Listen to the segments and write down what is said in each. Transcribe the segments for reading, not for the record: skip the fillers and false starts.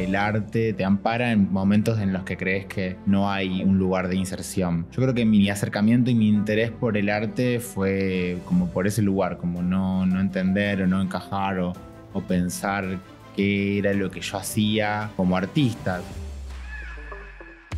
El arte te ampara en momentos en los que crees que no hay un lugar de inserción. Yo creo que mi acercamiento y mi interés por el arte fue como por ese lugar, como no entender o no encajar o pensar qué era lo que yo hacía como artista.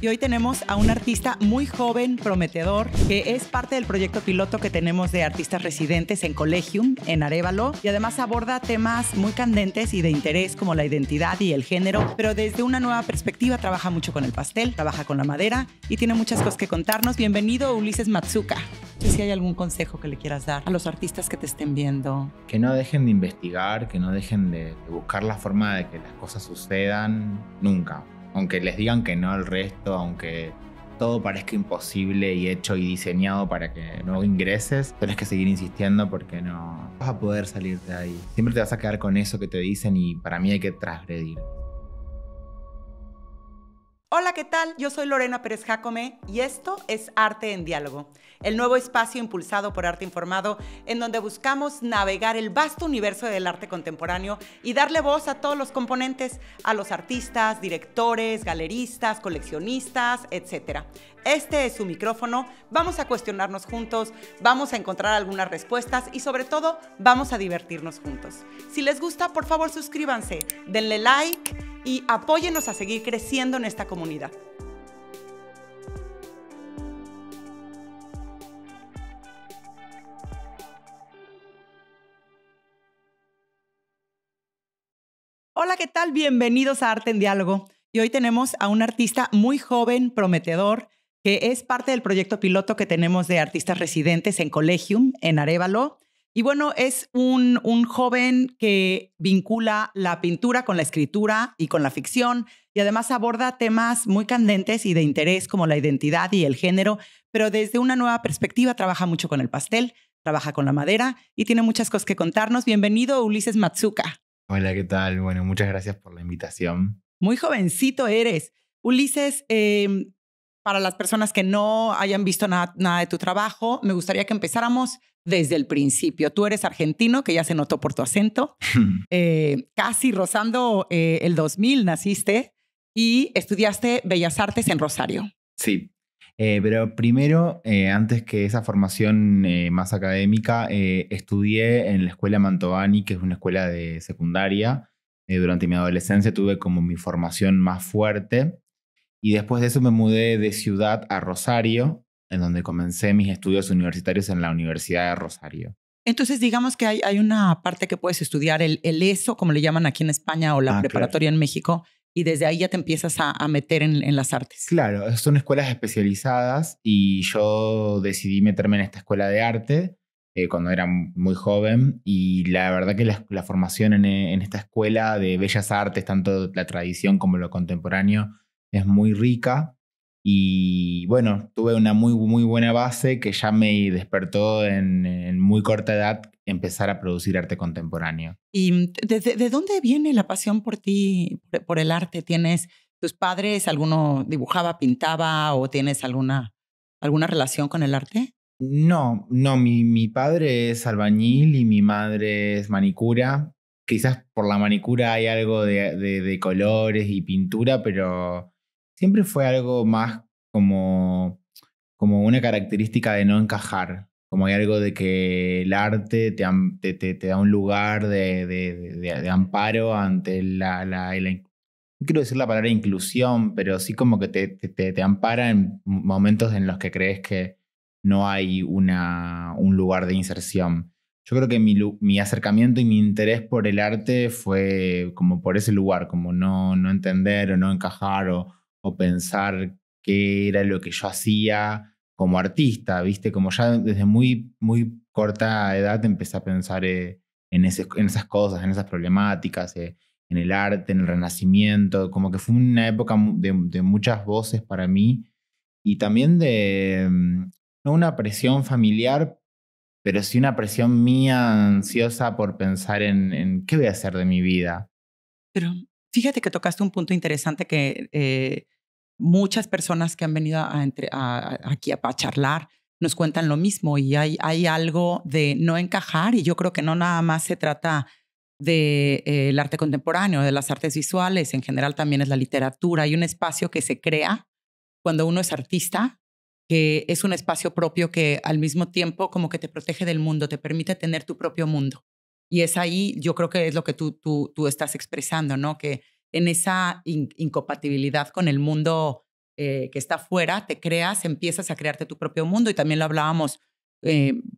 Y hoy tenemos a un artista muy joven, prometedor, que es parte del proyecto piloto que tenemos de artistas residentes en Collegium, en Arévalo, y además aborda temas muy candentes y de interés como la identidad y el género, pero desde una nueva perspectiva. Trabaja mucho con el pastel, trabaja con la madera y tiene muchas cosas que contarnos. Bienvenido, Ulises Matsuka. No sé si hay algún consejo que le quieras dar a los artistas que te estén viendo. Que no dejen de investigar, que no dejen de buscar la forma de que las cosas sucedan nunca. Aunque les digan que no al resto, aunque todo parezca imposible y hecho y diseñado para que no ingreses, tenés que seguir insistiendo porque no vas a poder salir de ahí. Siempre te vas a quedar con eso que te dicen y para mí hay que transgredir. Hola, ¿qué tal? Yo soy Lorena Pérez Jácome y esto es Arte en Diálogo, el nuevo espacio impulsado por Arte Informado en donde buscamos navegar el vasto universo del arte contemporáneo y darle voz a todos los componentes, a los artistas, directores, galeristas, coleccionistas, etc. Este es su micrófono, vamos a cuestionarnos juntos, vamos a encontrar algunas respuestas y sobre todo vamos a divertirnos juntos. Si les gusta, por favor suscríbanse, denle like y apóyennos a seguir creciendo en esta comunidad. Hola, ¿qué tal? Bienvenidos a Arte en Diálogo. Y hoy tenemos a un artista muy joven, prometedor, que es parte del proyecto piloto que tenemos de artistas residentes en Collegium, en Arévalo. Y bueno, es un joven que vincula la pintura con la escritura y con la ficción y además aborda temas muy candentes y de interés como la identidad y el género, pero desde una nueva perspectiva. Trabaja mucho con el pastel, trabaja con la madera y tiene muchas cosas que contarnos. Bienvenido, Ulises Matsuka. Hola, ¿qué tal? Bueno, muchas gracias por la invitación. Muy jovencito eres. Ulises, para las personas que no hayan visto nada de tu trabajo, me gustaría que empezáramos desde el principio. Tú eres argentino, que ya se notó por tu acento. Casi rozando el 2000 naciste y estudiaste Bellas Artes en Rosario. Sí, pero primero, antes que esa formación más académica, estudié en la escuela Mantovani, que es una escuela de secundaria. Durante mi adolescencia tuve como mi formación más fuerte. Y después de eso me mudé de ciudad a Rosario, en donde comencé mis estudios universitarios en la Universidad de Rosario. Entonces, digamos que hay una parte que puedes estudiar, el ESO, como le llaman aquí en España, o la preparatoria en México, y desde ahí ya te empiezas a meter en las artes. Claro, son escuelas especializadas y yo decidí meterme en esta escuela de arte cuando era muy joven, y la verdad que la formación en esta escuela de bellas artes, tanto la tradición como lo contemporáneo, es muy rica. Y bueno, tuve una muy buena base que ya me despertó en muy corta edad empezar a producir arte contemporáneo. ¿Y de dónde viene la pasión por ti, por el arte? ¿Tienes tus padres, alguno dibujaba, pintaba o tienes alguna relación con el arte? No, mi padre es albañil y mi madre es manicura. Quizás por la manicura hay algo de colores y pintura, pero siempre fue algo más como una característica de no encajar. Como hay algo de que el arte te da un lugar de amparo ante no quiero decir la palabra inclusión, pero sí como que te ampara en momentos en los que crees que no hay un lugar de inserción. Yo creo que mi acercamiento y mi interés por el arte fue como por ese lugar, como no entender o no encajar o pensar qué era lo que yo hacía como artista, ¿viste? Como ya desde muy corta edad empecé a pensar en esas cosas, en esas problemáticas, en el arte, en el Renacimiento. Como que fue una época de muchas voces para mí y también de no una presión familiar, pero sí una presión mía ansiosa por pensar en qué voy a hacer de mi vida. Pero fíjate que tocaste un punto interesante que muchas personas que han venido aquí a charlar nos cuentan lo mismo y hay algo de no encajar, y yo creo que no nada más se trata del arte contemporáneo, de las artes visuales, en general también es la literatura. Hay un espacio que se crea cuando uno es artista, que es un espacio propio que al mismo tiempo como que te protege del mundo, te permite tener tu propio mundo. Y es ahí, yo creo que es lo que tú estás expresando, ¿no? Que en esa incompatibilidad con el mundo que está afuera, te creas, empiezas a crearte tu propio mundo. Y también lo hablábamos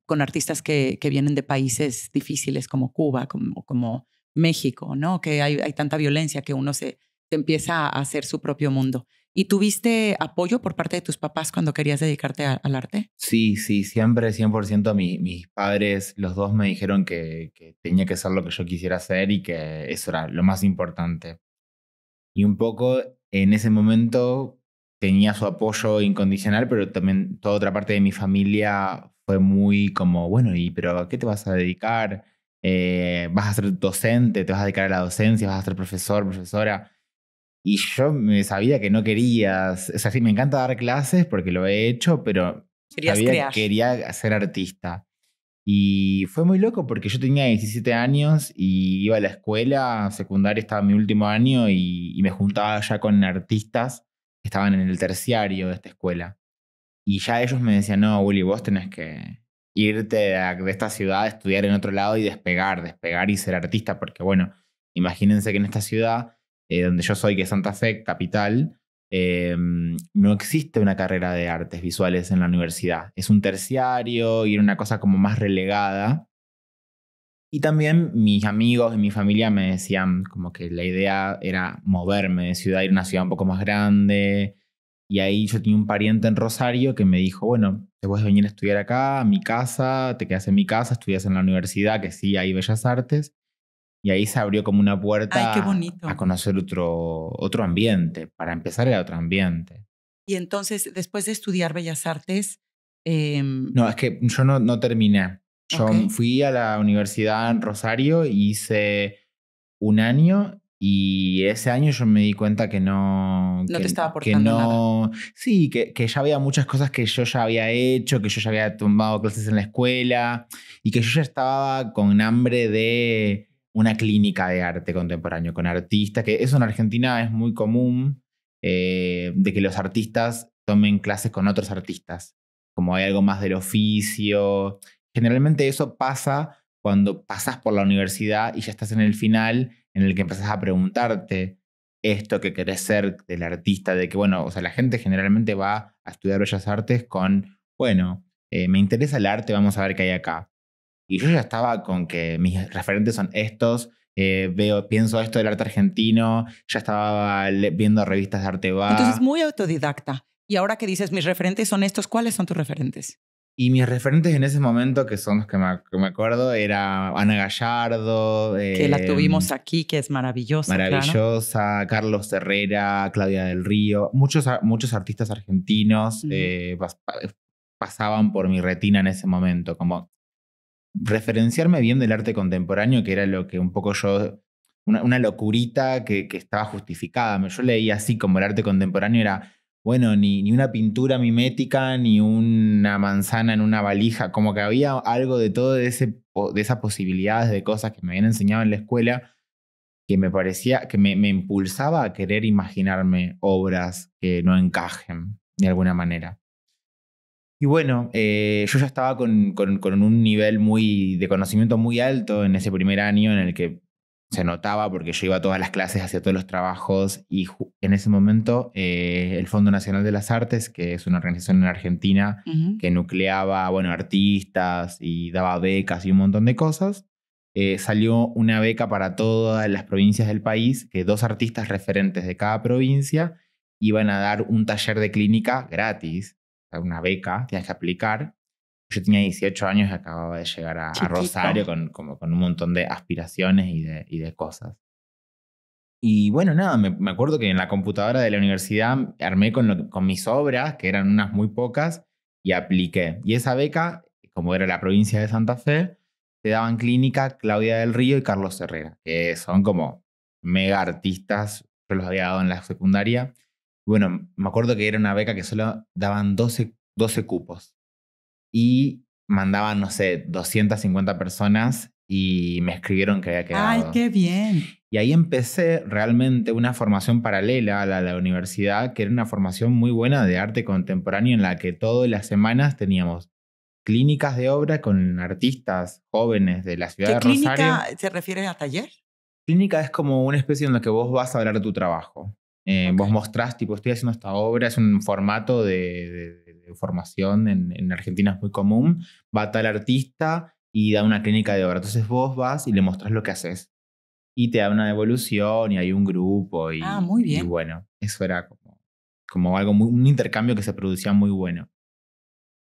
con artistas que vienen de países difíciles como Cuba, como México, ¿no? Que hay tanta violencia que uno se empieza a hacer su propio mundo. ¿Y tuviste apoyo por parte de tus papás cuando querías dedicarte al arte? Sí, siempre 100%. Mis padres, los dos me dijeron que tenía que ser lo que yo quisiera hacer y que eso era lo más importante. Y un poco en ese momento tenía su apoyo incondicional, pero también toda otra parte de mi familia fue muy como, bueno, pero ¿a qué te vas a dedicar? ¿Vas a ser docente? ¿Te vas a dedicar a la docencia? ¿Vas a ser profesor, profesora? Y yo me sabía que no quería, o sea, sí, me encanta dar clases porque lo he hecho, pero Querías sabía crear. que quería ser artista. Y fue muy loco porque yo tenía 17 años y iba a la escuela secundaria, estaba en mi último año y me juntaba ya con artistas que estaban en el terciario de esta escuela. Y ya ellos me decían, no, Willy, vos tenés que irte de esta ciudad, estudiar en otro lado y despegar y ser artista, porque bueno, imagínense que en esta ciudad, donde yo soy, que es Santa Fe, capital, no existe una carrera de artes visuales en la universidad. Es un terciario y era una cosa como más relegada. Y también mis amigos y mi familia me decían como que la idea era moverme de ciudad, ir a una ciudad un poco más grande. Y ahí yo tenía un pariente en Rosario que me dijo, bueno, te puedes venir a estudiar acá, a mi casa, te quedas en mi casa, estudias en la universidad, que sí hay bellas artes. Y ahí se abrió como una Ay, qué puerta bonito. a conocer otro ambiente. Para empezar era otro ambiente. Y entonces, después de estudiar Bellas Artes, No, es que yo no terminé. Yo ok. fui a la universidad en Rosario, hice un año y ese año yo me di cuenta que no... No te estaba que aportando no, sí, que ya había muchas cosas que yo ya había hecho, que yo ya había tomado clases en la escuela y que yo ya estaba con hambre de una clínica de arte contemporáneo, con artistas, que eso en Argentina es muy común, de que los artistas tomen clases con otros artistas, como hay algo más del oficio. Generalmente eso pasa cuando pasas por la universidad y ya estás en el final, en el que empezás a preguntarte esto que querés ser del artista, de que, bueno, o sea, la gente generalmente va a estudiar Bellas Artes con, bueno, me interesa el arte, vamos a ver qué hay acá. Y yo ya estaba con que mis referentes son estos, pienso esto del arte argentino, ya estaba viendo revistas de arte Entonces, va. muy autodidacta. Y ahora que dices, mis referentes son estos, ¿cuáles son tus referentes? Y mis referentes en ese momento, que son los que me acuerdo, era Ana Gallardo, Que la tuvimos aquí, que es maravillosa, claro. maravillosa, Carlos Herrera, Claudia del Río, muchos artistas argentinos pasaban por mi retina en ese momento, como referenciarme bien del arte contemporáneo, que era lo que un poco yo, una locurita que estaba justificada. Yo leía así como el arte contemporáneo era, bueno, ni una pintura mimética, ni una manzana en una valija, como que había algo de todo de esas posibilidades de cosas que me habían enseñado en la escuela, que me parecía, que me impulsaba a querer imaginarme obras que no encajen de alguna manera. Y bueno, yo ya estaba con un nivel de conocimiento muy alto en ese primer año en el que se notaba porque yo iba a todas las clases, hacía todos los trabajos y en ese momento el Fondo Nacional de las Artes, que es una organización en Argentina que nucleaba, bueno, artistas y daba becas y un montón de cosas, salió una beca para todas las provincias del país, que 2 artistas referentes de cada provincia iban a dar un taller de clínica gratis, una beca, tienes que aplicar. Yo tenía 18 años y acababa de llegar a Rosario con un montón de aspiraciones y de cosas. Y bueno, nada, me acuerdo que en la computadora de la universidad armé con mis obras, que eran unas muy pocas, y apliqué. Y esa beca, como era la provincia de Santa Fe, te daban clínica Claudia del Río y Carlos Herrera, que son como mega artistas. Yo los había dado en la secundaria. Bueno, me acuerdo que era una beca que solo daban 12 cupos y mandaban, no sé, 250 personas y me escribieron que había quedado. ¡Ay, qué bien! Y ahí empecé realmente una formación paralela a la universidad, que era una formación muy buena de arte contemporáneo en la que todas las semanas teníamos clínicas de obra con artistas jóvenes de la ciudad ¿Qué de Rosario. clínica se refiere a taller? Clínica es como una especie en la que vos vas a hablar de tu trabajo. Vos mostrás, tipo, estoy haciendo esta obra, es un formato de formación en Argentina es muy común. Va tal artista y da una clínica de obra. Entonces vos vas y le mostrás lo que haces. Y te da una devolución y hay un grupo. Muy bien. Y bueno, eso era como algo un intercambio que se producía muy bueno.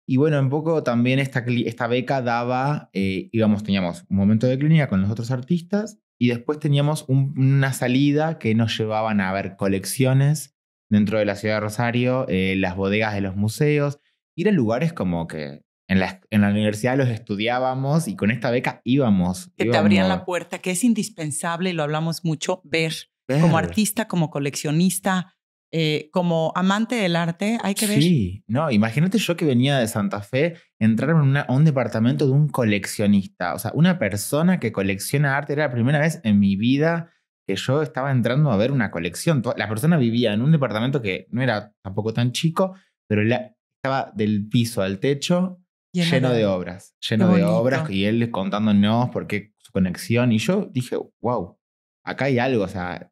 Y bueno, un poco también esta beca daba, teníamos un momento de clínica con los otros artistas y después teníamos una salida que nos llevaban a ver colecciones dentro de la ciudad de Rosario, las bodegas de los museos, ir a lugares como que en la universidad los estudiábamos y con esta beca íbamos. Que te abrían la puerta, que es indispensable, y lo hablamos mucho, ver. Como artista, como coleccionista, como amante del arte, hay que ver. Sí, no, imagínate yo que venía de Santa Fe, entrar a un departamento de un coleccionista. O sea, una persona que colecciona arte. Era la primera vez en mi vida que yo estaba entrando a ver una colección. La persona vivía en un departamento que no era tampoco tan chico, pero estaba del piso al techo lleno de obras. Lleno de obras y él contándonos por qué su conexión. Y yo dije, wow, acá hay algo. O sea,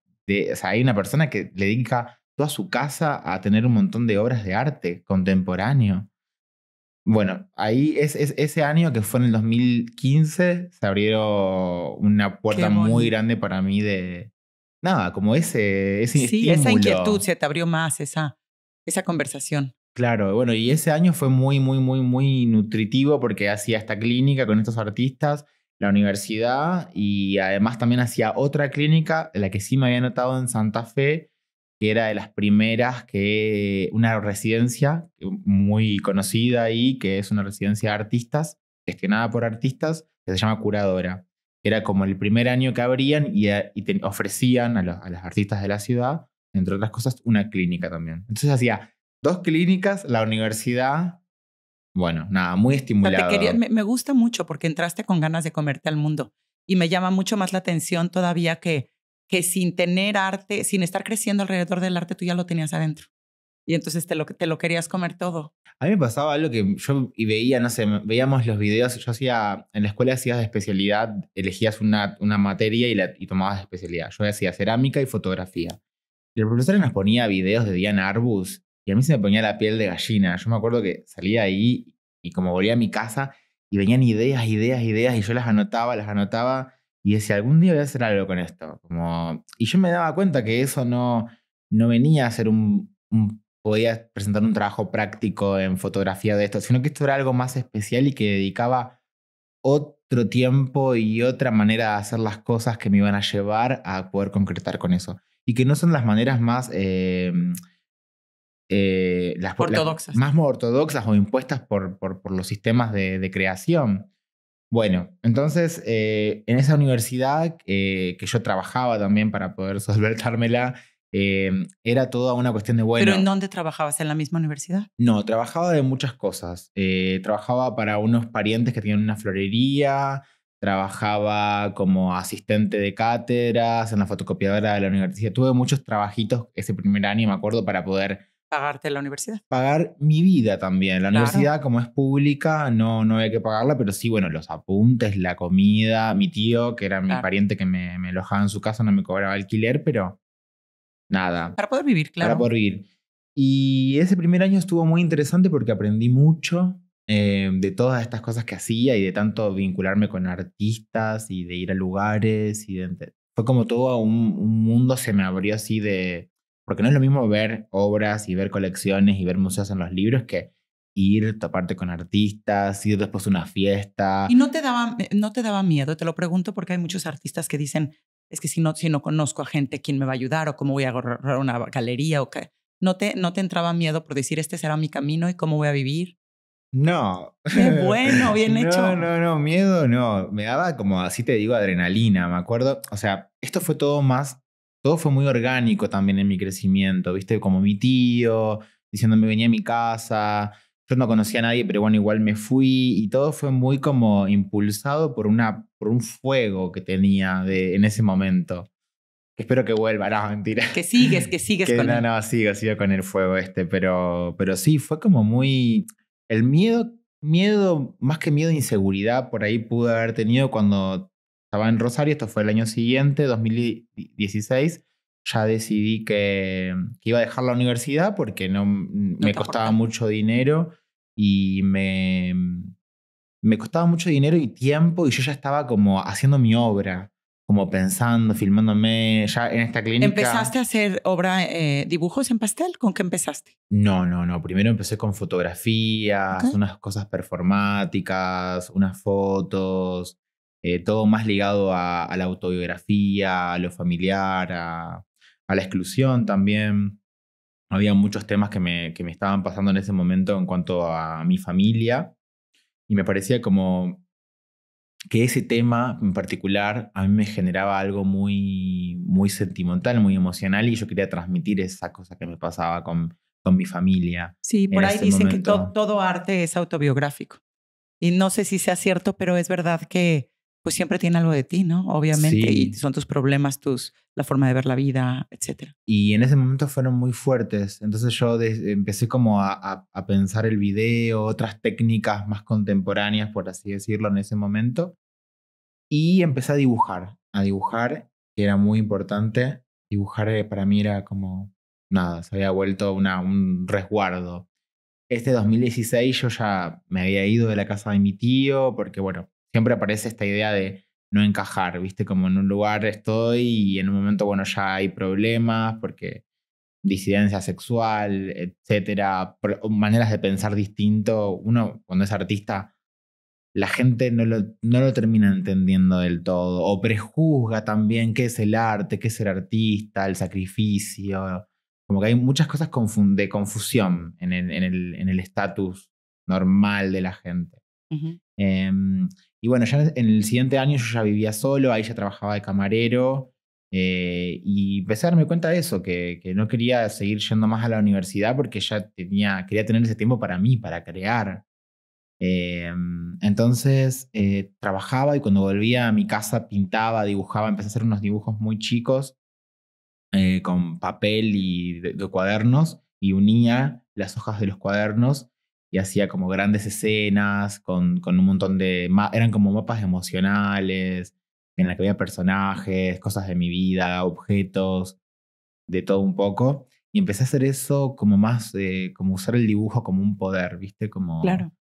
hay una persona que le dedica toda su casa a tener un montón de obras de arte contemporáneo. Bueno, ahí ese año que fue en el 2015 se abrieron una puerta muy grande para mí de nada, como ese estímulo. Esa inquietud, se te abrió más esa conversación. Claro, bueno, y ese año fue muy, muy, muy, muy nutritivo porque hacía esta clínica con estos artistas, la universidad, y además también hacía otra clínica, la que sí me había notado en Santa Fe, que era de las primeras, una residencia muy conocida ahí, que es una residencia de artistas, gestionada por artistas, que se llama Curadora. Era como el primer año que abrían y ofrecían a los artistas de la ciudad, entre otras cosas, una clínica también. Entonces hacía 2 clínicas, la universidad. Bueno, nada, muy estimulado. O sea, me gusta mucho porque entraste con ganas de comerte al mundo. Y me llama mucho más la atención todavía que sin tener arte, sin estar creciendo alrededor del arte, tú ya lo tenías adentro. Y entonces te lo querías comer todo. A mí me pasaba algo que yo veía, no sé, veíamos los videos. Yo en la escuela hacías de especialidad, elegías una materia y tomabas de especialidad. Yo hacía cerámica y fotografía. Y el profesor nos ponía videos de Diana Arbus y a mí se me ponía la piel de gallina. Yo me acuerdo que salía ahí y como volvía a mi casa y venían ideas y yo las anotaba y decía, algún día voy a hacer algo con esto. Y yo me daba cuenta que eso no venía a ser podía presentar un trabajo práctico en fotografía de esto, sino que esto era algo más especial y que dedicaba otro tiempo y otra manera de hacer las cosas que me iban a llevar a poder concretar con eso. Y que no son las maneras más ortodoxas. Más ortodoxas o impuestas por los sistemas de creación. Bueno, entonces en esa universidad que yo trabajaba también para poder solventármela, era toda una cuestión de bueno. ¿Pero en dónde trabajabas? ¿En la misma universidad? No, trabajaba de muchas cosas. Trabajaba para unos parientes que tenían una florería, trabajaba como asistente de cátedras en la fotocopiadora de la universidad. Tuve muchos trabajitos ese primer año, me acuerdo, para poder pagarte la universidad. Pagar mi vida también. La universidad, como es pública, no había que pagarla, pero sí, bueno, los apuntes, la comida. Mi tío, que era mi pariente que me alojaba en su casa, no me cobraba alquiler, pero nada. Para poder vivir, claro. Para poder vivir. Y ese primer año estuvo muy interesante porque aprendí mucho de todas estas cosas que hacía y de tanto vincularme con artistas y de ir a lugares. Fue como todo un mundo se me abrió así de... Porque no es lo mismo ver obras y ver colecciones y ver museos en los libros que ir, toparte con artistas, ir después a una fiesta. ¿Y no te daba miedo? Te lo pregunto porque hay muchos artistas que dicen, es que si no conozco a gente, ¿quién me va a ayudar? ¿O cómo voy a agarrar una galería? ¿O qué? ¿No te entraba miedo por decir, este será mi camino y cómo voy a vivir? No. Qué bueno, bien hecho. No, miedo no. Me daba como, así te digo, adrenalina, me acuerdo. O sea, esto fue todo fue muy orgánico también en mi crecimiento, ¿viste? Como mi tío diciéndome venía a mi casa. Yo no conocía a nadie, pero bueno, igual me fui. Y todo fue muy como impulsado por una por un fuego que tenía en ese momento. Espero que vuelva, no, mentira. Que sigues con él. No, sigo con el fuego pero sí, fue como muy... El miedo, más que miedo, inseguridad, por ahí pude haber tenido cuando estaba en Rosario, esto fue el año siguiente, 2016, ya decidí que iba a dejar la universidad porque me costaba mucho dinero y me costaba mucho dinero y tiempo y yo ya estaba como haciendo mi obra, como pensando, filmándome ya en esta clínica. ¿Empezaste a hacer dibujos en pastel? ¿Con qué empezaste? No. Primero empecé con fotografías, unas cosas performáticas, unas fotos, todo más ligado a la autobiografía, a lo familiar, a la exclusión también. Había muchos temas que me estaban pasando en ese momento en cuanto a mi familia y me parecía como que ese tema en particular a mí me generaba algo muy, muy sentimental, muy emocional y yo quería transmitir esa cosa que me pasaba con mi familia. Sí, por ahí dicen que todo arte es autobiográfico. Y no sé si sea cierto, pero es verdad que pues siempre tiene algo de ti, ¿no? Obviamente, sí. Y son tus problemas, la forma de ver la vida, etc. Y en ese momento fueron muy fuertes. Entonces yo empecé como a pensar el video, otras técnicas más contemporáneas, por así decirlo, en ese momento. Y empecé a dibujar, que era muy importante. Dibujar para mí era como nada, se había vuelto un resguardo. Este 2016 yo ya me había ido de la casa de mi tío porque, bueno, siempre aparece esta idea de no encajar, ¿viste? Como en un lugar estoy y en un momento, bueno, ya hay problemas porque disidencia sexual, etcétera, maneras de pensar distinto. Uno, cuando es artista, la gente no lo termina entendiendo del todo o prejuzga también qué es el arte, qué es ser artista, el sacrificio. Como que hay muchas cosas de confusión en el estatus normal de la gente. Uh-huh. Y bueno, ya en el siguiente año yo ya vivía solo, ahí ya trabajaba de camarero y empecé a darme cuenta de eso, que no quería seguir yendo más a la universidad porque ya quería tener ese tiempo para mí, para crear. Entonces trabajaba y cuando volvía a mi casa pintaba, dibujaba, empecé a hacer unos dibujos muy chicos con papel y de cuadernos y unía las hojas de los cuadernos y hacía como grandes escenas con un montón eran como mapas emocionales en las que había personajes, cosas de mi vida, objetos, de todo un poco. Y empecé a hacer eso como más, como usar el dibujo como un poder, ¿viste? Como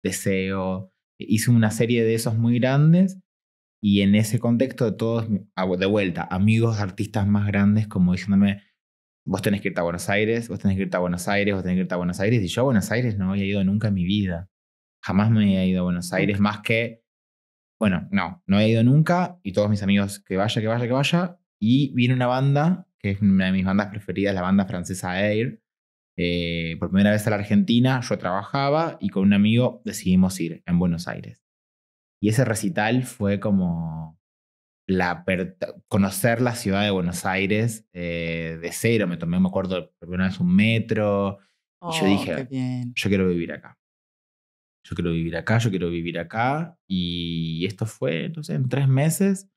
deseo. Hice una serie de esos muy grandes y en ese contexto de todos, de vuelta, amigos, artistas más grandes como diciéndome, vos tenés que irte a Buenos Aires, vos tenés que irte a Buenos Aires, vos tenés que irte a Buenos Aires. Y yo a Buenos Aires no había ido nunca en mi vida. Jamás me había ido a Buenos Aires, más que, bueno, no había ido nunca y todos mis amigos que vaya. Y vino una banda, que es una de mis bandas preferidas, la banda francesa Air. Por primera vez a la Argentina, yo trabajaba y con un amigo decidimos ir en Buenos Aires. Y ese recital fue como conocer la ciudad de Buenos Aires de cero. Me acuerdo, por primera vez un metro. Y yo dije, yo quiero vivir acá. Yo quiero vivir acá. Y esto fue, entonces, en 3 meses.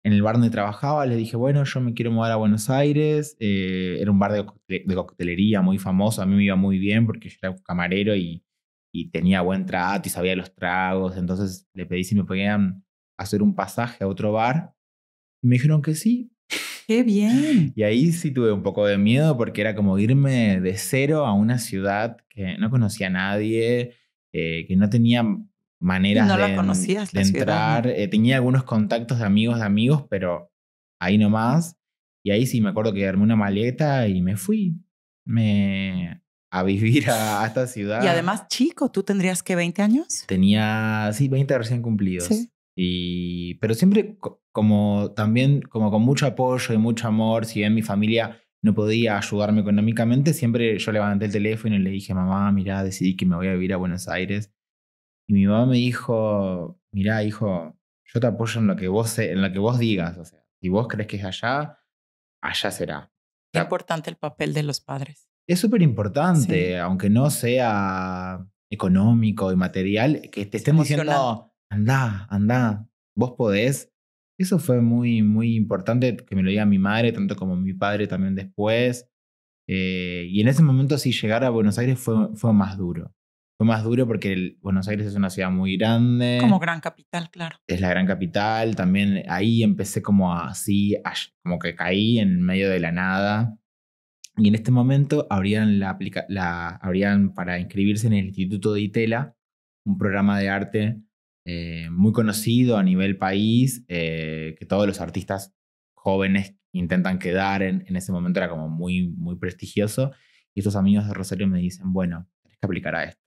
En el bar donde trabajaba les dije, bueno, yo me quiero mudar a Buenos Aires. Era un bar de coctelería muy famoso. A mí me iba muy bien porque yo era camarero y tenía buen trato y sabía los tragos. Entonces le pedí si me podían hacer un pasaje a otro bar. Y me dijeron que sí. ¡Qué bien! Y ahí sí tuve un poco de miedo porque era como irme de cero a una ciudad que no conocía a nadie, que no tenía maneras de entrar. Ciudad, ¿no? Tenía algunos contactos de amigos, pero ahí nomás. Y ahí sí me acuerdo que armé una maleta y me fui a vivir a esta ciudad. Y además chico, ¿tú tendrías que 20 años? Tenía, sí, 20 recién cumplidos. Sí. Pero siempre también como con mucho apoyo y mucho amor. Si bien mi familia no podía ayudarme económicamente, siempre yo levanté el teléfono y le dije, mamá, mirá, decidí que me voy a vivir a Buenos Aires. Y mi mamá me dijo, mirá, hijo, yo te apoyo en lo que vos digas. O sea, si vos crees que es allá será. Qué importante el papel de los padres. Es súper importante, aunque no sea económico y material, que te estén diciendo, anda. vos podés. Eso fue muy, muy importante que me lo diga mi madre, tanto como mi padre también después. Y en ese momento, sí, llegar a Buenos Aires fue más duro. Fue más duro porque Buenos Aires es una ciudad muy grande. Como gran capital, claro. Es la gran capital. También ahí empecé como así, como que caí en medio de la nada. Y en este momento abrían para inscribirse en el Instituto de Itela, un programa de arte muy conocido a nivel país, que todos los artistas jóvenes intentan quedar en ese momento, era como muy, muy prestigioso. Y estos amigos de Rosario me dicen, bueno, tenés que aplicar a esto.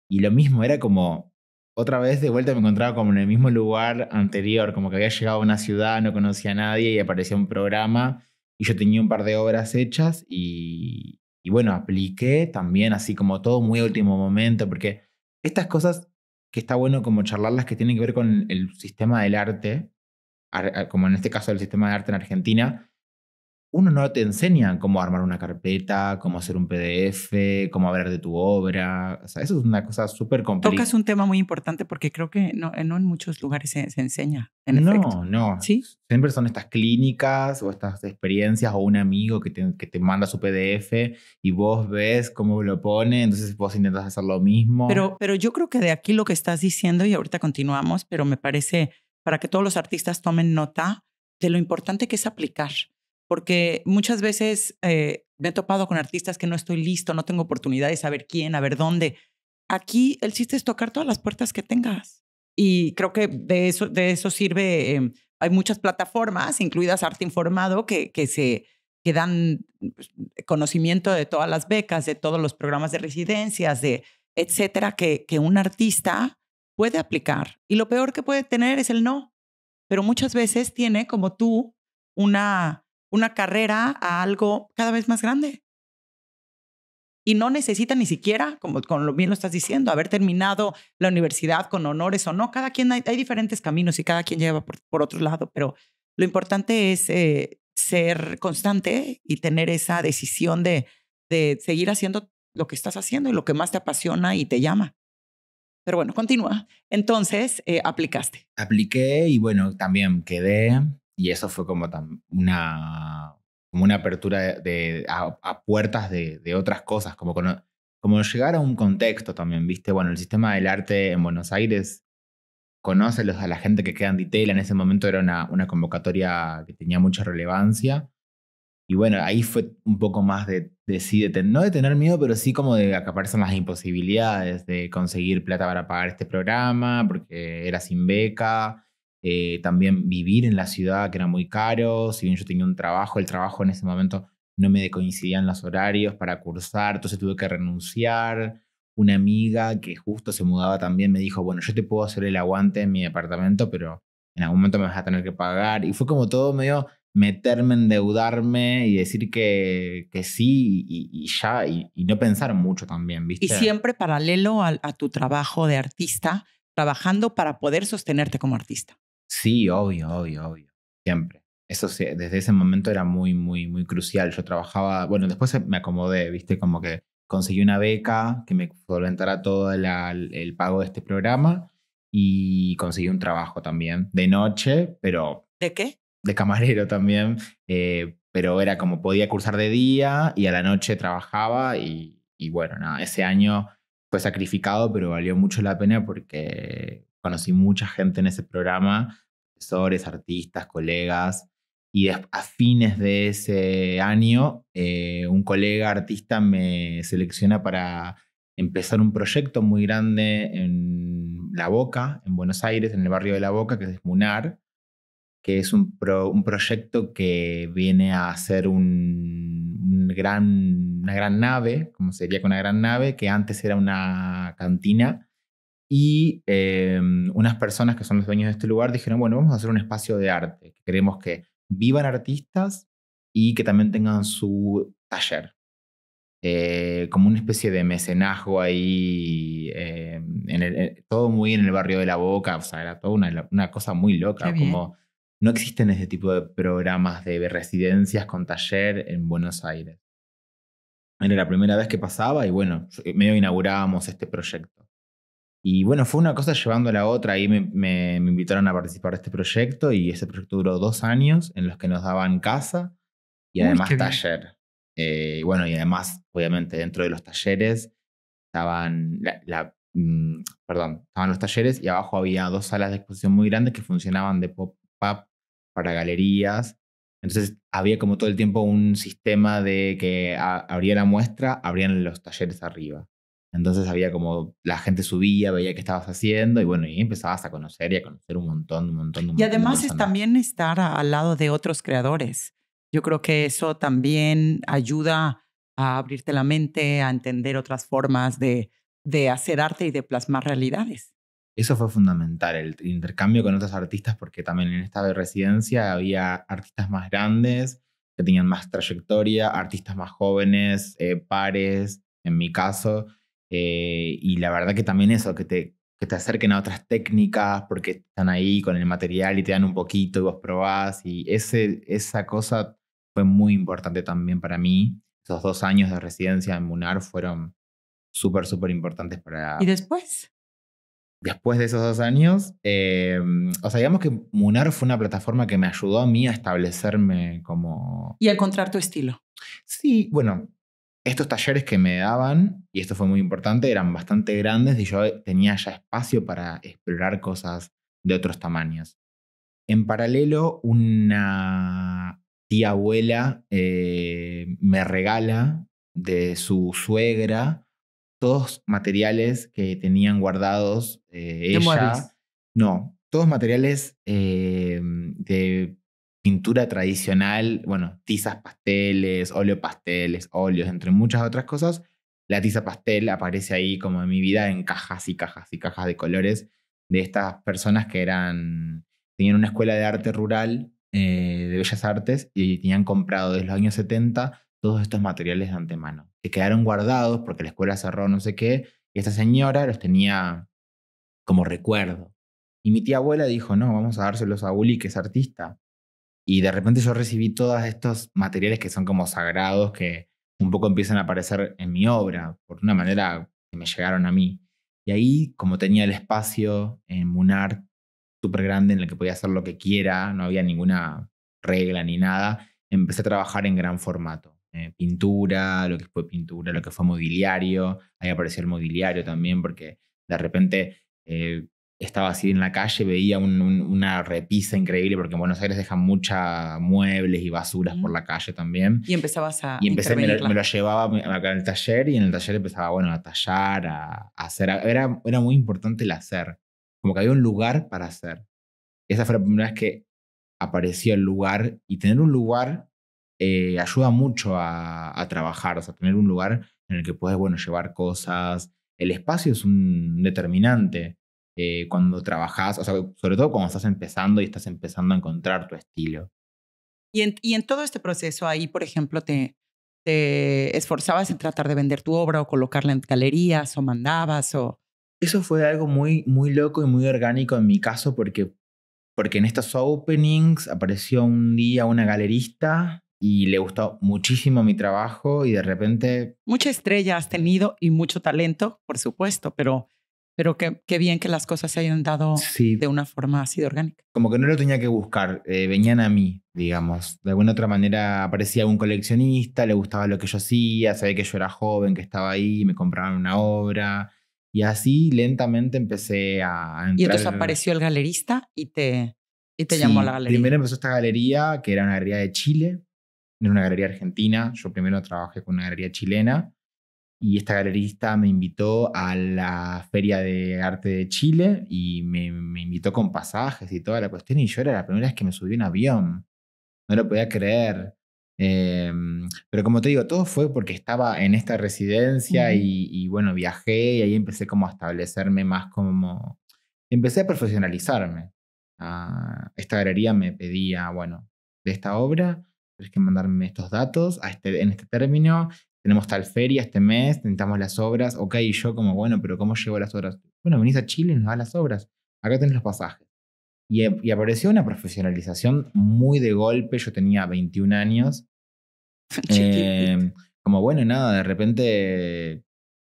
Y lo mismo, era como, otra vez de vuelta me encontraba como en el mismo lugar anterior, como que había llegado a una ciudad, no conocía a nadie y aparecía un programa y yo tenía un par de obras hechas y bueno, apliqué también así como todo muy a último momento, porque estas cosas que está bueno como charlarlas que tienen que ver con el sistema del arte, como en este caso el sistema de arte en Argentina, uno no te enseña cómo armar una carpeta, cómo hacer un PDF, cómo hablar de tu obra. O sea, eso es una cosa súper complicada. Tocas un tema muy importante porque creo que no en muchos lugares se enseña, en efecto. No. ¿Sí? Siempre son estas clínicas o estas experiencias o un amigo que te manda su PDF y vos ves cómo lo pone, entonces vos intentas hacer lo mismo. Pero yo creo que de aquí lo que estás diciendo, y ahorita continuamos, pero me parece para que todos los artistas tomen nota de lo importante que es aplicar. Porque muchas veces me he topado con artistas que no estoy listo, no tengo oportunidad de saber quién, a ver dónde. Aquí el chiste es tocar todas las puertas que tengas. Y creo que de eso sirve. Hay muchas plataformas, incluidas Arte Informado, que dan conocimiento de todas las becas, de todos los programas de residencias, de etcétera, que un artista puede aplicar. Y lo peor que puede tener es el no. Pero muchas veces tiene, como tú, una carrera a algo cada vez más grande. Y no necesita ni siquiera, como bien lo estás diciendo, haber terminado la universidad con honores o no. Cada quien hay diferentes caminos y cada quien lleva por otro lado, pero lo importante es ser constante y tener esa decisión de seguir haciendo lo que estás haciendo y lo que más te apasiona y te llama. Pero bueno, continúa. Entonces, aplicaste. Apliqué y bueno, también quedé. Y eso fue como una apertura a puertas de otras cosas, como llegar a un contexto también, ¿viste? Bueno, el sistema del arte en Buenos Aires conoce a la gente que queda en Ditela. En ese momento era una convocatoria que tenía mucha relevancia. Y bueno, ahí fue un poco más no de tener miedo, pero sí como de que aparecen las imposibilidades de conseguir plata para pagar este programa, porque era sin beca. También vivir en la ciudad, que era muy caro. Si bien yo tenía un trabajo, el trabajo en ese momento no me coincidían los horarios para cursar, entonces tuve que renunciar. Una amiga que justo se mudaba también me dijo, bueno, yo te puedo hacer el aguante en mi departamento, pero en algún momento me vas a tener que pagar. Y fue como todo medio meterme, endeudarme y decir que sí y ya, y no pensar mucho también, ¿viste? Y siempre paralelo a tu trabajo de artista, trabajando para poder sostenerte como artista. Sí, obvio. Siempre. Eso sí, desde ese momento era muy, muy, muy crucial. Yo trabajaba, bueno, después me acomodé, ¿viste? Como que conseguí una beca que me solventara todo el pago de este programa y conseguí un trabajo también de noche, pero... ¿De qué? De camarero también, pero era como podía cursar de día y a la noche trabajaba y bueno, nada, ese año fue sacrificado, pero valió mucho la pena porque conocí mucha gente en ese programa, profesores, artistas, colegas, y a fines de ese año un colega artista me selecciona para empezar un proyecto muy grande en La Boca, en Buenos Aires, en el barrio de La Boca, que es Munar, que es un proyecto que viene a ser una gran nave, como sería con una gran nave, que antes era una cantina, y unas personas que son los dueños de este lugar dijeron, bueno, vamos a hacer un espacio de arte, que queremos que vivan artistas y que también tengan su taller. Como una especie de mecenazgo ahí, todo muy en el barrio de La Boca, o sea, era toda una cosa muy loca, como... No existen ese tipo de programas de residencias con taller en Buenos Aires. Era la primera vez que pasaba y bueno, medio inaugurábamos este proyecto. Y bueno, fue una cosa llevando a la otra. Ahí me invitaron a participar de este proyecto y ese proyecto duró 2 años en los que nos daban casa y Uy, qué además bien. taller. Bueno, y además, obviamente, dentro de los talleres estaban, perdón, estaban los talleres y abajo había 2 salas de exposición muy grandes que funcionaban de pop-up para galerías. Entonces había como todo el tiempo un sistema de que abría la muestra, abrían los talleres arriba. Entonces había como, la gente subía, veía qué estabas haciendo y bueno, y empezabas a conocer y a conocer un montón, un montón, un Y montón de además es personas. también estar al lado de otros creadores. Yo creo que eso también ayuda a abrirte la mente, a entender otras formas de hacer arte y de plasmar realidades. Eso fue fundamental, el intercambio con otros artistas, porque también en esta residencia había artistas más grandes que tenían más trayectoria, artistas más jóvenes, pares, en mi caso. Y la verdad que también eso, que te acerquen a otras técnicas porque están ahí con el material y te dan un poquito y vos probás. Y esa cosa fue muy importante también para mí. Esos 2 años de residencia en Munar fueron súper, súper importantes ¿Y para, después? después de esos 2 años, o sea, digamos que Munar fue una plataforma que me ayudó a mí a establecerme como... Y a encontrar tu estilo. Sí, bueno, estos talleres que me daban, y esto fue muy importante, eran bastante grandes y yo tenía ya espacio para explorar cosas de otros tamaños. En paralelo, una tía abuela me regala de su suegra todos materiales que tenían guardados De muebles. ella. No, todos materiales de pintura tradicional, bueno, tizas pasteles, óleo pasteles, óleos, entre muchas otras cosas. La tiza pastel aparece ahí como en mi vida en cajas y cajas y cajas de colores de estas personas que tenían una escuela de arte rural, de bellas artes, y tenían comprado desde los años 70 todos estos materiales de antemano, que quedaron guardados porque la escuela cerró no sé qué, y esta señora los tenía como recuerdo. Y mi tía abuela dijo, no, vamos a dárselos a Uli, que es artista. Y de repente yo recibí todos estos materiales que son como sagrados, que un poco empiezan a aparecer en mi obra, por una manera que me llegaron a mí. Y ahí, como tenía el espacio en Munar súper grande en el que podía hacer lo que quiera, no había ninguna regla ni nada, empecé a trabajar en gran formato. Pintura, lo que fue mobiliario, ahí apareció el mobiliario también, porque de repente estaba así en la calle, veía una repisa increíble, porque en Buenos Aires dejan mucha muebles y basuras por la calle también. Y empezabas a Y empecé, me intervenirla. lo llevaba acá en el taller y en el taller empezaba, bueno, a tallar, a hacer. Era muy importante el hacer. Como que había un lugar para hacer. Esa fue la primera vez que apareció el lugar y tener un lugar ayuda mucho a trabajar, o sea, tener un lugar en el que puedes, bueno, llevar cosas. El espacio es un determinante cuando trabajas, o sea, sobre todo cuando estás empezando y estás empezando a encontrar tu estilo. Y en todo este proceso ahí, por ejemplo, te esforzabas en tratar de vender tu obra o colocarla en galerías o mandabas o... Eso fue algo muy, muy loco y muy orgánico en mi caso porque en estos openings apareció un día una galerista y le gustó muchísimo mi trabajo y de repente, Mucha estrella has tenido y mucho talento, por supuesto, pero qué bien que las cosas se hayan dado de sí, una forma así de orgánica. como que no lo tenía que buscar, venían a mí, digamos. De alguna otra manera aparecía un coleccionista, le gustaba lo que yo hacía, sabía que yo era joven, que estaba ahí, me compraban una obra y así lentamente empecé a Y entonces entrar. apareció el galerista y te llamó a la Sí, galería. primero empezó esta galería, que era una galería de Chile, no era una galería argentina. Yo primero trabajé con una galería chilena y esta galerista me invitó a la Feria de Arte de Chile y me invitó con pasajes y toda la cuestión. Y yo era la primera vez que me subí a un avión, no lo podía creer. Pero como te digo, todo fue porque estaba en esta residencia Ujú. y bueno, viajé y ahí empecé como a establecerme más como... Empecé a profesionalizarme. Esta galería me pedía, bueno, de esta obra, tienes que mandarme estos datos en este término, tenemos tal feria este mes, necesitamos las obras, ok, y yo como, bueno, pero ¿cómo llevo las obras? Bueno, venís a Chile y nos das las obras, acá tenés los pasajes. Y apareció una profesionalización muy de golpe, yo tenía 21 años, Chiquitito. como bueno, nada, de repente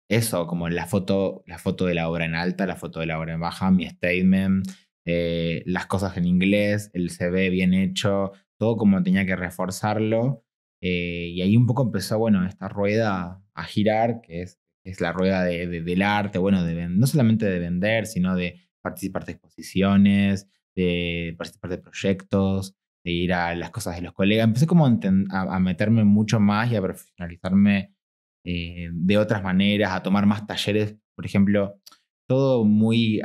eso, como la foto de la obra en alta, la foto de la obra en baja, mi statement, las cosas en inglés, el CV bien hecho, todo como tenía que reforzarlo. Y ahí un poco empezó, bueno, esta rueda a girar, que es la rueda del arte, bueno, no solamente de vender, sino de participar de exposiciones, de participar de proyectos, de ir a las cosas de los colegas. Empecé como a meterme mucho más y a profesionalizarme de otras maneras, a tomar más talleres, por ejemplo, todo muy,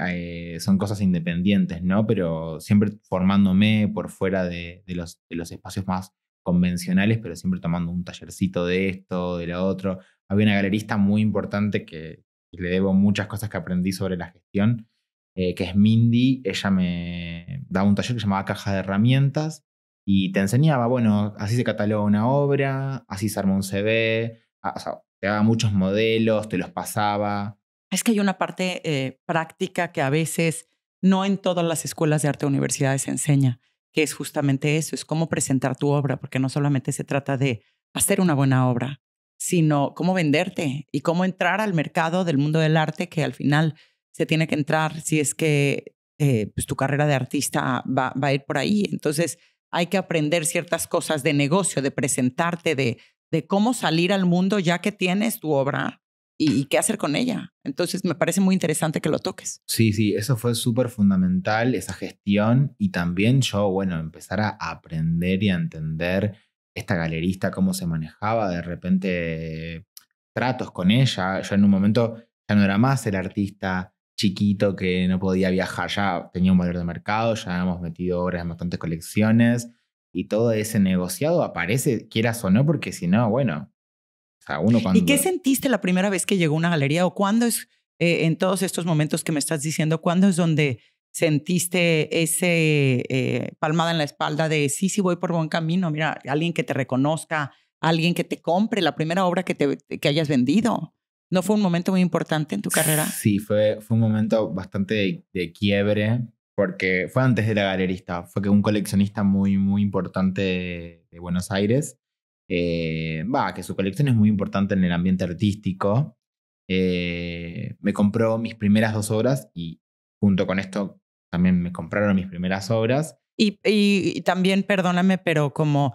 son cosas independientes, ¿no? Pero siempre formándome por fuera de los espacios más convencionales, pero siempre tomando un tallercito de esto, de lo otro. Había una galerista muy importante que le debo muchas cosas que aprendí sobre la gestión, que es Mindy. Ella me daba un taller que se llamaba Caja de Herramientas y te enseñaba, bueno, así se cataloga una obra, así se arma un CV, o sea, te daba muchos modelos, te los pasaba. Es que hay una parte práctica que a veces no en todas las escuelas de arte o universidades se enseña, que es justamente eso, es cómo presentar tu obra, porque no solamente se trata de hacer una buena obra, sino cómo venderte y cómo entrar al mercado del mundo del arte, que al final se tiene que entrar si es que pues tu carrera de artista va a ir por ahí. Entonces hay que aprender ciertas cosas de negocio, de presentarte, de cómo salir al mundo ya que tienes tu obra y qué hacer con ella. Entonces me parece muy interesante que lo toques. Sí, sí, eso fue súper fundamental, esa gestión, y también yo, bueno, empezar a aprender y a entender esta galerista, cómo se manejaba, de repente tratos con ella. Yo en un momento ya no era más el artista chiquito que no podía viajar, ya tenía un valor de mercado, ya habíamos metido obras en bastantes colecciones, y todo ese negociado aparece, quieras o no, porque si no, bueno, o sea, uno ¿Y qué cuando... sentiste la primera vez que llegó a una galería o cuándo es, en todos estos momentos que me estás diciendo, cuándo es donde sentiste ese palmada en la espalda de sí voy por buen camino? Mira, alguien que te reconozca, alguien que te compre la primera obra que hayas vendido. ¿No fue un momento muy importante en tu carrera? Sí, fue un momento bastante de quiebre, porque fue antes de la galerista, fue que un coleccionista muy, muy importante de Buenos Aires, que su colección es muy importante en el ambiente artístico, me compró mis primeras 2 obras y junto con esto también me compraron mis primeras obras. Y también, perdóname, pero como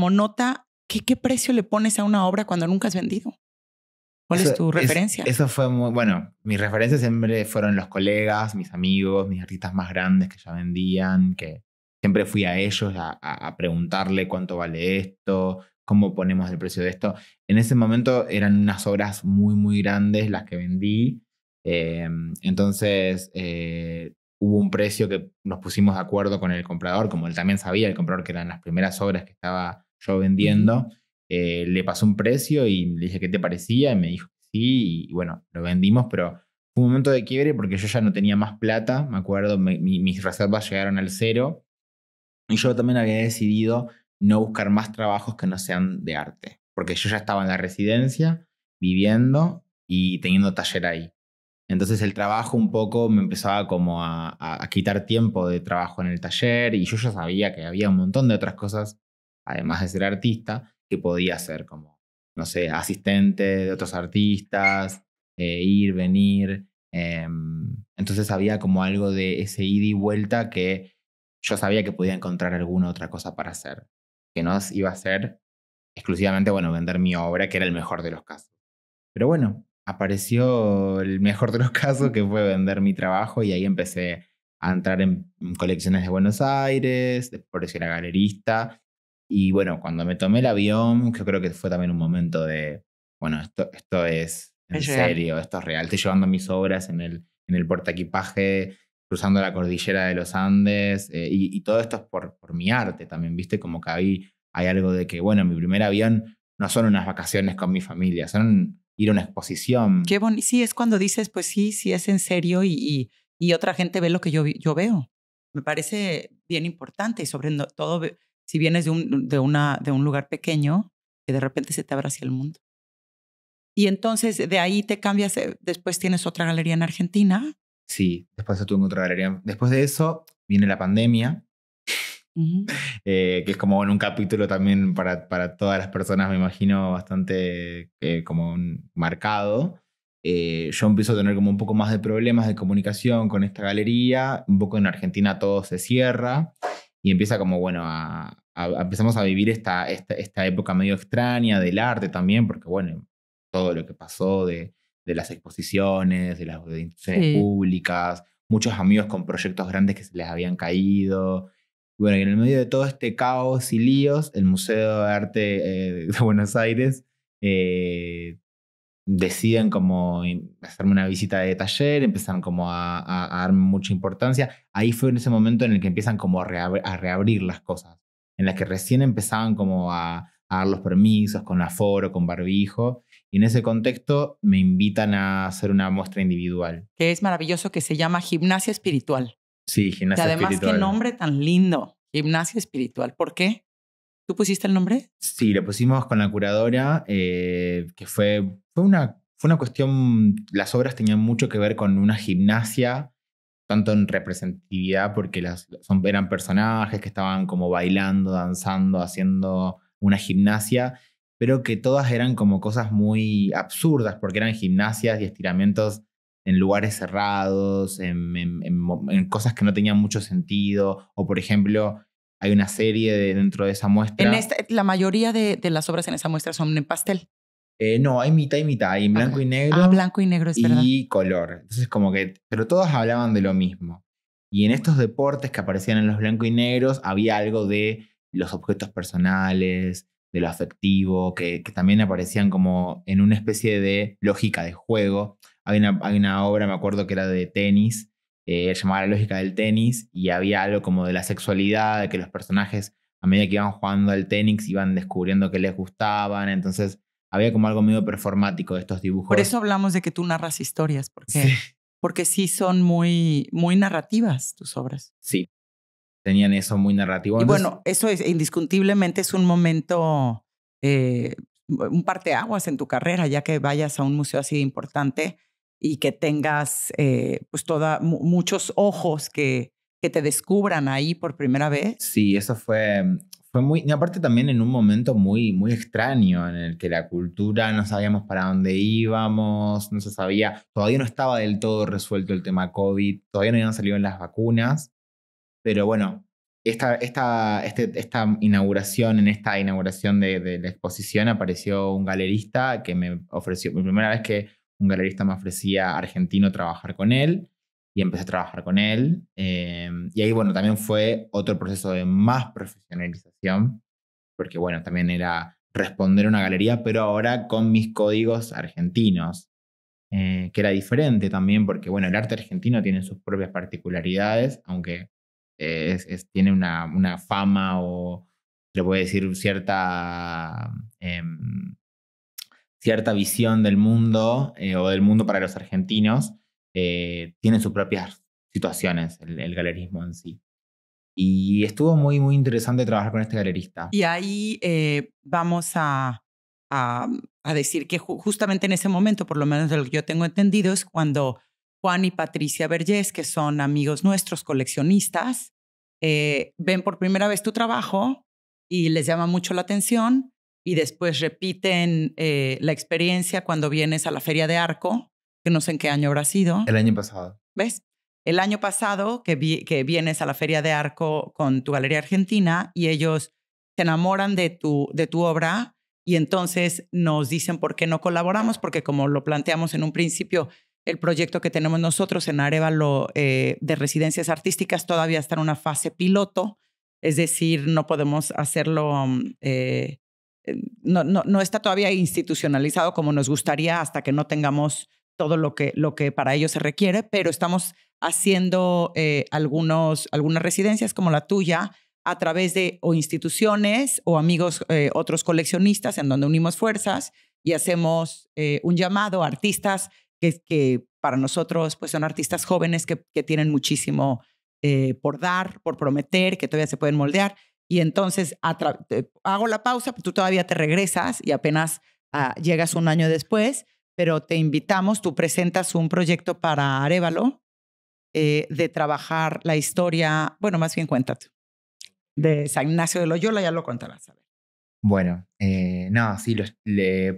nota, ¿qué precio le pones a una obra cuando nunca has vendido? ¿Cuál es tu referencia? Eso fue muy, bueno, mis referencias siempre fueron los colegas, mis amigos, mis artistas más grandes que ya vendían, que siempre fui a ellos a preguntarle cuánto vale esto, cómo ponemos el precio de esto. En ese momento eran unas obras muy, muy grandes las que vendí. Entonces hubo un precio que nos pusimos de acuerdo con el comprador, como él también sabía, el comprador, que eran las primeras obras que estaba yo vendiendo. Le pasó un precio y le dije qué te parecía y me dijo que sí, y bueno, lo vendimos, pero fue un momento de quiebre porque yo ya no tenía más plata, me acuerdo, mis reservas llegaron al cero y yo también había decidido no buscar más trabajos que no sean de arte, porque yo ya estaba en la residencia, viviendo y teniendo taller ahí. Entonces el trabajo un poco me empezaba como a quitar tiempo de trabajo en el taller, y yo ya sabía que había un montón de otras cosas, además de ser artista, que podía hacer, como, no sé, asistente de otros artistas, ir, venir. Entonces había como algo de ese ida y vuelta que yo sabía que podía encontrar alguna otra cosa para hacer, que no iba a ser exclusivamente, bueno, vender mi obra, que era el mejor de los casos. Pero bueno, apareció el mejor de los casos, que fue vender mi trabajo, y ahí empecé a entrar en colecciones de Buenos Aires, después era galerista. Y bueno, cuando me tomé el avión, yo creo que fue también un momento de, bueno, esto es en Es real. serio, esto es real. Estoy llevando mis obras en el portaequipaje, cruzando la cordillera de los Andes, y todo esto es por mi arte también, ¿viste? Como que ahí hay algo de que, bueno, mi primer avión no son unas vacaciones con mi familia, son ir a una exposición. Qué bonito. Sí, es cuando dices, pues sí es en serio y otra gente ve lo que yo veo. Me parece bien importante y todo si vienes de un lugar pequeño que de repente se te abra hacia el mundo. Y entonces de ahí te cambias, después tienes otra galería en Argentina. Sí, después tuve otra galería. Después de eso viene la pandemia, Ujú. que es como en un capítulo también para todas las personas, me imagino, bastante como marcado. yo empiezo a tener como un poco más de problemas de comunicación con esta galería. Un poco en Argentina todo se cierra y empieza como, bueno, empezamos a vivir esta época medio extraña del arte también, porque, bueno, todo lo que pasó de las exposiciones, de las instituciones públicas, muchos amigos con proyectos grandes que se les habían caído. Y bueno, y en el medio de todo este caos y líos, el Museo de Arte de Buenos Aires deciden como hacerme una visita de taller, empiezan como a darme mucha importancia. Ahí fue en ese momento en el que empiezan como a reabrir las cosas, en las que recién empezaban como a dar los permisos con aforo, con barbijo, y en ese contexto me invitan a hacer una muestra individual. Que es maravilloso, que se llama Gimnasia Espiritual. Sí, Gimnasia Espiritual. Espiritual. Qué nombre tan lindo, Gimnasia Espiritual. ¿Por qué? ¿Tú pusiste el nombre? Sí, lo pusimos con la curadora, que fue una cuestión, las obras tenían mucho que ver con una gimnasia, tanto en representatividad, porque eran personajes que estaban como bailando, danzando, haciendo una gimnasia, pero que todas eran como cosas muy absurdas, porque eran gimnasias y estiramientos en lugares cerrados, en cosas que no tenían mucho sentido, o por ejemplo, hay una serie dentro de esa muestra. La mayoría de las obras en esa muestra son en pastel. No, hay mitad y mitad, hay en blanco y negro. Blanco y negro, es verdad. Y color. Entonces como que, pero todas hablaban de lo mismo. Y en estos deportes que aparecían en los blancos y negros había algo de los objetos personales, de lo afectivo, que también aparecían como en una especie de lógica de juego. Hay una obra, me acuerdo que era de tenis, llamada La lógica del tenis, y había algo como de la sexualidad, de que los personajes a medida que iban jugando al tenis iban descubriendo que les gustaban, entonces había como algo medio performático de estos dibujos. Por eso hablamos de que tú narras historias, porque sí son muy, muy narrativas tus obras. Sí, tenían eso muy narrativo. Y bueno, eso indiscutiblemente es un momento, un parteaguas en tu carrera, ya que vayas a un museo así de importante y que tengas pues muchos ojos que te descubran ahí por primera vez. Sí, eso fue muy... Y aparte también en un momento muy, muy extraño en el que la cultura no sabíamos para dónde íbamos, no se sabía, todavía no estaba del todo resuelto el tema COVID, todavía no habían salido las vacunas, pero bueno, esta inauguración, en esta inauguración de la exposición apareció un galerista que me ofreció, la primera vez que un galerista me ofrecía argentino trabajar con él, y empecé a trabajar con él. Y ahí, bueno, también fue otro proceso de más profesionalización, porque, bueno, también era responder a una galería, pero ahora con mis códigos argentinos, que era diferente también, porque, bueno, el arte argentino tiene sus propias particularidades, aunque tiene una fama o, se le puede decir, cierta visión del mundo o del mundo para los argentinos. Tiene sus propias situaciones el galerismo en sí. Y estuvo muy, muy interesante trabajar con este galerista. Y ahí vamos a decir que justamente en ese momento, por lo menos de lo que yo tengo entendido, es cuando Juan y Patricia Vergés, que son amigos nuestros, coleccionistas, ven por primera vez tu trabajo y les llama mucho la atención, y después repiten la experiencia cuando vienes a la Feria de Arco, que no sé en qué año habrá sido. El año pasado. ¿Ves? El año pasado que vienes a la Feria de Arco con tu Galería Argentina y ellos se enamoran de tu obra, y entonces nos dicen por qué no colaboramos, porque como lo planteamos en un principio, el proyecto que tenemos nosotros en Arévalo de residencias artísticas todavía está en una fase piloto, es decir, no podemos hacerlo, no está todavía institucionalizado como nos gustaría hasta que no tengamos todo lo que para ello se requiere, pero estamos haciendo algunas residencias como la tuya a través de o instituciones o amigos, otros coleccionistas, en donde unimos fuerzas y hacemos un llamado a artistas que para nosotros pues, son artistas jóvenes que tienen muchísimo por dar, por prometer, que todavía se pueden moldear. Y entonces hago la pausa, tú todavía te regresas y apenas llegas un año después, pero te invitamos, tú presentas un proyecto para Arévalo de trabajar la historia, bueno, más bien cuéntate, de San Ignacio de Loyola, ya lo contarás. A ver. Bueno, no, sí,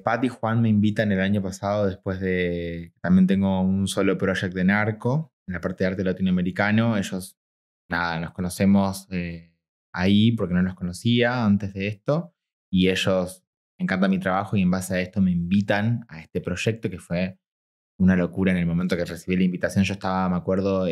Pat y Juan me invitan el año pasado después de... También tengo un solo project de narco, en la parte de arte latinoamericano. Ellos, nada, nos conocemos ahí porque no los conocía antes de esto. Y ellos, me encanta mi trabajo y en base a esto me invitan a este proyecto que fue una locura en el momento que recibí la invitación. Yo estaba, me acuerdo,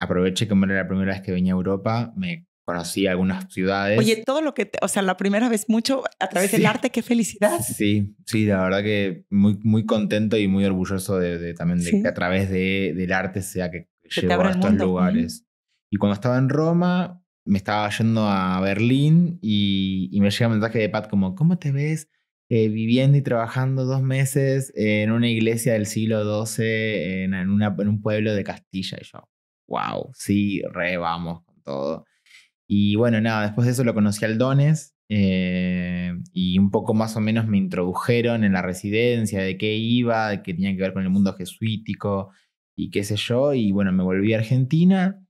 aproveché que como era la primera vez que venía a Europa, me conocí algunas ciudades. Oye, todo lo que, o sea, la primera vez mucho a través del arte, qué felicidad. Sí, sí, la verdad que muy, muy contento y muy orgulloso también de que a través del arte sea que llegó a estos lugares. Y cuando estaba en Roma, me estaba yendo a Berlín y me llega un mensaje de Pat como, ¿cómo te ves viviendo y trabajando 2 meses en una iglesia del siglo XII en un pueblo de Castilla? Y yo, wow, sí, vamos con todo. Y bueno, nada, después de eso lo conocí al Dones y un poco más o menos me introdujeron en la residencia de qué iba, de qué tenía que ver con el mundo jesuítico y qué sé yo. Y bueno, me volví a Argentina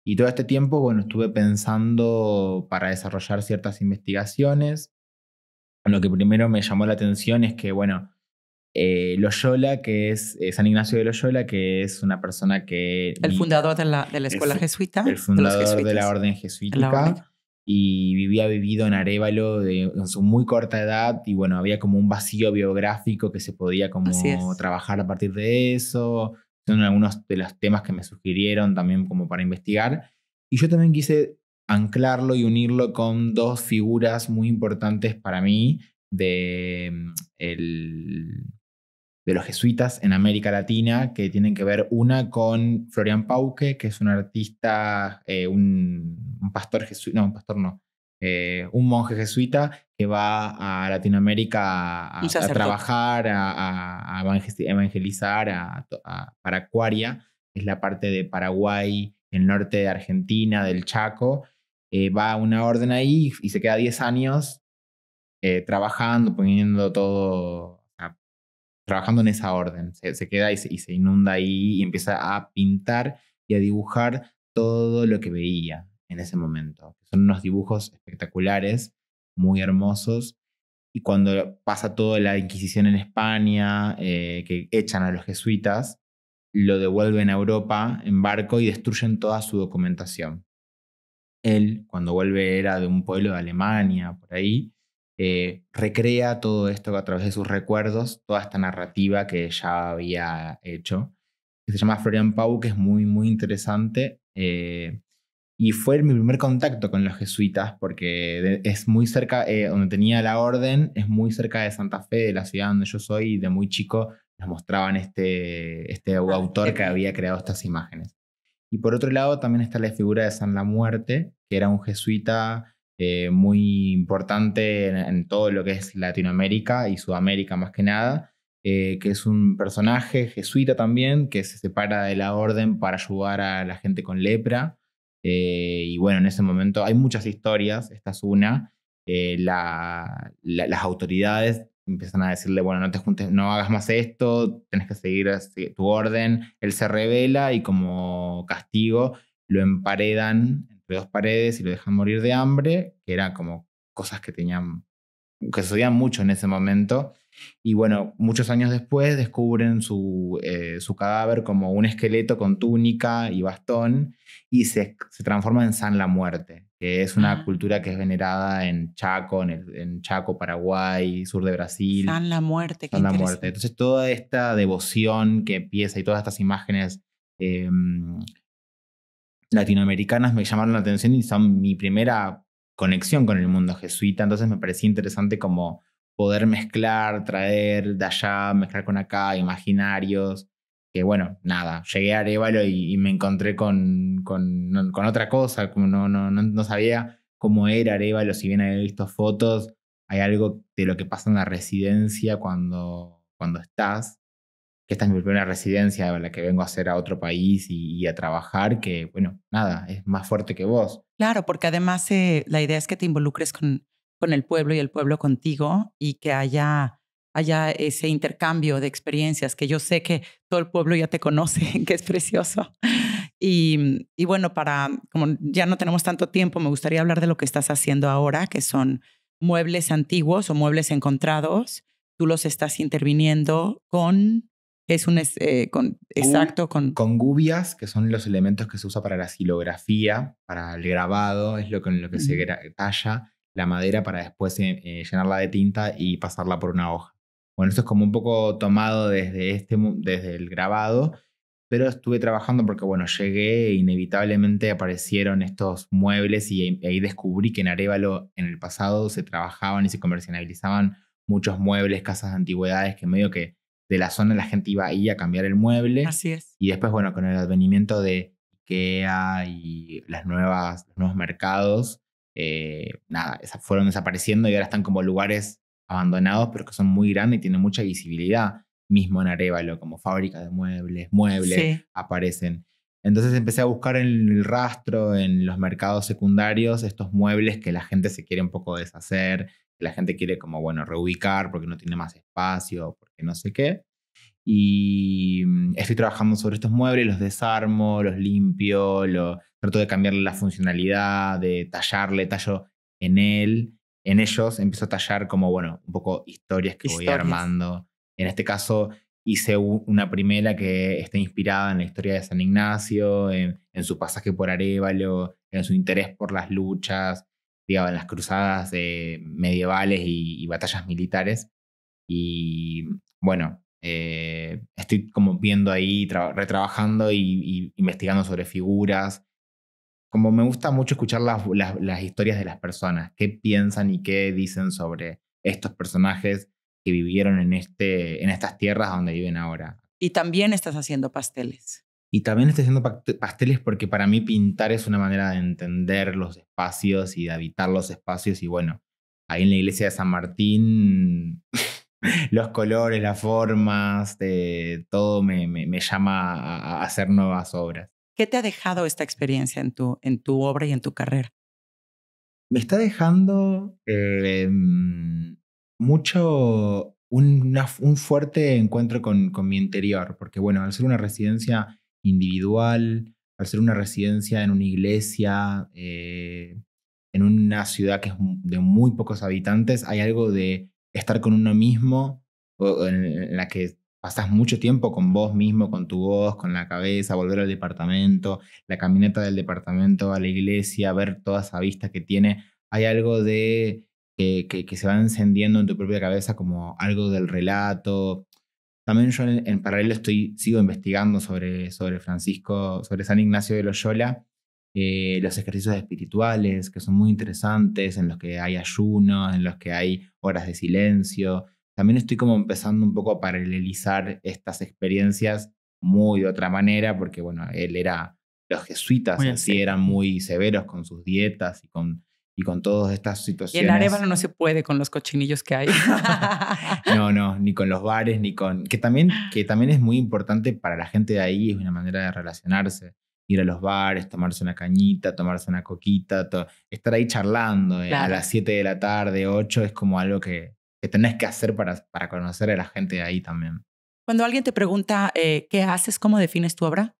y todo este tiempo, bueno, estuve pensando para desarrollar ciertas investigaciones. Lo que primero me llamó la atención es que, bueno, Loyola, que es San Ignacio de Loyola, que es una persona que... El fundador de la escuela jesuita. El fundador de la orden jesuítica. Y había vivido en Arévalo en su muy corta edad y bueno, había como un vacío biográfico que se podía como trabajar a partir de eso. Son algunos de los temas que me sugirieron también como para investigar. Y yo también quise anclarlo y unirlo con 2 figuras muy importantes para mí de los jesuitas en América Latina, que tienen que ver una con Florian Pauke, que es un artista, un pastor jesuita, no, un pastor no, un monje jesuita que va a Latinoamérica a trabajar, a evangelizar Paracuaria, que es la parte de Paraguay, el norte de Argentina, del Chaco. Va a una orden ahí y se queda 10 años trabajando, poniendo todo... trabajando en esa orden. Se queda y se inunda ahí y empieza a pintar y a dibujar todo lo que veía en ese momento. Son unos dibujos espectaculares, muy hermosos. Y cuando pasa toda la Inquisición en España, que echan a los jesuitas, lo devuelven a Europa en barco y destruyen toda su documentación. Él, cuando vuelve, era de un pueblo de Alemania, por ahí, recrea todo esto a través de sus recuerdos, toda esta narrativa que ya había hecho, que se llama Florian Pau, que es muy, muy interesante. Y fue mi primer contacto con los jesuitas, porque es muy cerca, donde tenía la orden, es muy cerca de Santa Fe, de la ciudad donde yo soy, y de muy chico nos mostraban este autor que había creado estas imágenes. Y por otro lado también está la figura de San La Muerte, que era un jesuita muy importante en todo lo que es Latinoamérica y Sudamérica más que nada, que es un personaje jesuita también, que se separa de la orden para ayudar a la gente con lepra. Y bueno, en ese momento hay muchas historias, esta es una. Las autoridades empiezan a decirle, bueno, no te juntes, no hagas más esto, tenés que seguir tu orden. Él se rebela y como castigo lo emparedan entre 2 paredes y lo dejan morir de hambre, que eran como cosas que sucedían mucho en ese momento. Y bueno, muchos años después descubren su cadáver como un esqueleto con túnica y bastón y se transforma en San La Muerte, que es una cultura que es venerada en Chaco, en Chaco, Paraguay, sur de Brasil. San La Muerte, San La Muerte. Entonces toda esta devoción que empieza y todas estas imágenes latinoamericanas me llamaron la atención y son mi primera conexión con el mundo jesuita. Entonces me parecía interesante como poder mezclar, traer de allá, mezclar con acá, imaginarios. Que bueno, nada, llegué a Arévalo y me encontré con otra cosa, como no sabía cómo era Arévalo, si bien había visto fotos, hay algo de lo que pasa en la residencia cuando estás, que esta es mi primera residencia, la que vengo a hacer a otro país y a trabajar, que bueno, nada, es más fuerte que vos. Claro, porque además la idea es que te involucres con el pueblo y el pueblo contigo y que haya ese intercambio de experiencias, que yo sé que todo el pueblo ya te conoce, que es precioso. Y bueno, como ya no tenemos tanto tiempo, me gustaría hablar de lo que estás haciendo ahora, que son muebles antiguos o muebles encontrados, tú los estás interviniendo con... Es un exacto con gubias, que son los elementos que se usa para la xilografía, para el grabado, es lo con lo que se talla la madera para después llenarla de tinta y pasarla por una hoja. Bueno, esto es como un poco tomado desde el grabado, pero estuve trabajando porque, bueno, llegué e inevitablemente aparecieron estos muebles y ahí descubrí que en Arévalo en el pasado se trabajaban y se comercializaban muchos muebles, casas de antigüedades, que medio que de la zona la gente iba ahí a cambiar el mueble. Así es. Y después, bueno, con el advenimiento de IKEA y los nuevos mercados, esas fueron desapareciendo y ahora están como lugares abandonados, pero que son muy grandes y tienen mucha visibilidad, mismo en Arévalo, como fábricas de muebles, sí, aparecen. Entonces empecé a buscar en el rastro, en los mercados secundarios, estos muebles que la gente se quiere un poco deshacer, que la gente quiere como, bueno, reubicar porque no tiene más espacio, porque no sé qué. Y estoy trabajando sobre estos muebles, los desarmo, los limpio, trato de cambiarle la funcionalidad, de tallo en ellos, empiezo a tallar como, bueno, un poco historias que voy armando. En este caso hice una primera que está inspirada en la historia de San Ignacio, en su pasaje por Arévalo, en su interés por las luchas, digamos, en las cruzadas medievales y batallas militares. Y bueno, estoy como viendo ahí, retrabajando y investigando sobre figuras. Como me gusta mucho escuchar las historias de las personas, qué piensan y qué dicen sobre estos personajes que vivieron en estas tierras donde viven ahora. Y también estás haciendo pasteles. Y también estoy haciendo pasteles porque para mí pintar es una manera de entender los espacios y de habitar los espacios. Y bueno, ahí en la iglesia de San Martín los colores, las formas, todo me llama a hacer nuevas obras. ¿Qué te ha dejado esta experiencia en tu obra y en tu carrera? Me está dejando mucho un fuerte encuentro con mi interior, porque bueno, al ser una residencia individual, al ser una residencia en una iglesia, en una ciudad que es de muy pocos habitantes, hay algo de estar con uno mismo, en la que pasas mucho tiempo con vos mismo, con tu voz, con la cabeza, volver al departamento, la caminata del departamento a la iglesia, ver toda esa vista que tiene. Hay algo de que se va encendiendo en tu propia cabeza como algo del relato. También yo en paralelo sigo investigando sobre Francisco, sobre San Ignacio de Loyola, los ejercicios espirituales que son muy interesantes, en los que hay ayuno, en los que hay horas de silencio. También estoy como empezando un poco a paralelizar estas experiencias muy de otra manera, porque bueno, los jesuitas en sí eran muy severos con sus dietas y con todas estas situaciones. Y en Arévalo no se puede con los cochinillos que hay. No, ni con los bares, ni con... Que también es muy importante para la gente de ahí, es una manera de relacionarse. Ir a los bares, tomarse una cañita, tomarse una coquita, estar ahí charlando a las 7 de la tarde, 8, es como algo que tenés que hacer para conocer a la gente de ahí también. Cuando alguien te pregunta qué haces, ¿cómo defines tu obra?